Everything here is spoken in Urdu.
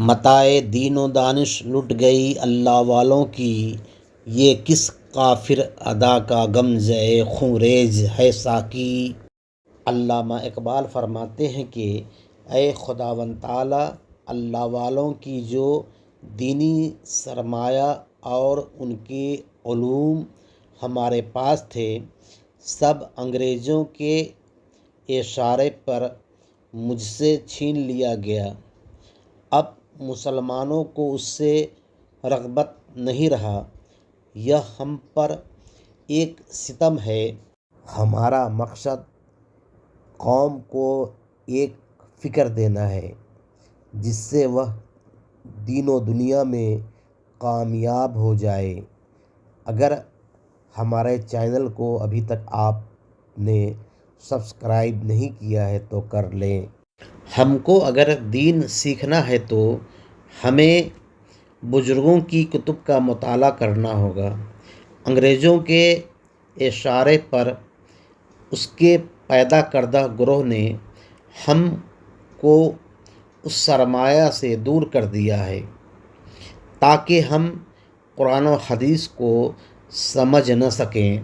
متاع دین و دانش لٹ گئی اللہ والوں کی، یہ کس کافر ادا کا غمزہ خوں ریز ہے ساقی۔ علامہ اقبال فرماتے ہیں کہ اے خداوند تعالیٰ، اللہ والوں کی جو دینی سرمایہ اور ان کے علوم ہمارے پاس تھے، سب انگریزوں کے اشارے پر مجھ سے چھین لیا گیا۔ اب مسلمانوں کو اس سے رغبت نہیں رہا۔ یہ ہم پر ایک ستم ہے۔ ہمارا مقصد قوم کو ایک فکر دینا ہے جس سے وہ دین و دنیا میں کامیاب ہو جائے۔ اگر ہمارے چینل کو ابھی تک آپ نے سبسکرائب نہیں کیا ہے تو کر لیں۔ ہم کو اگر دین سیکھنا ہے تو ہمیں بزرگوں کی کتب کا مطالعہ کرنا ہوگا۔ انگریزوں کے اشارے پر اس کے پیدا کردہ گروہ نے ہم کو اس سرمایہ سے دور کر دیا ہے تاکہ ہم قرآن و حدیث کو سمجھ نہ سکیں۔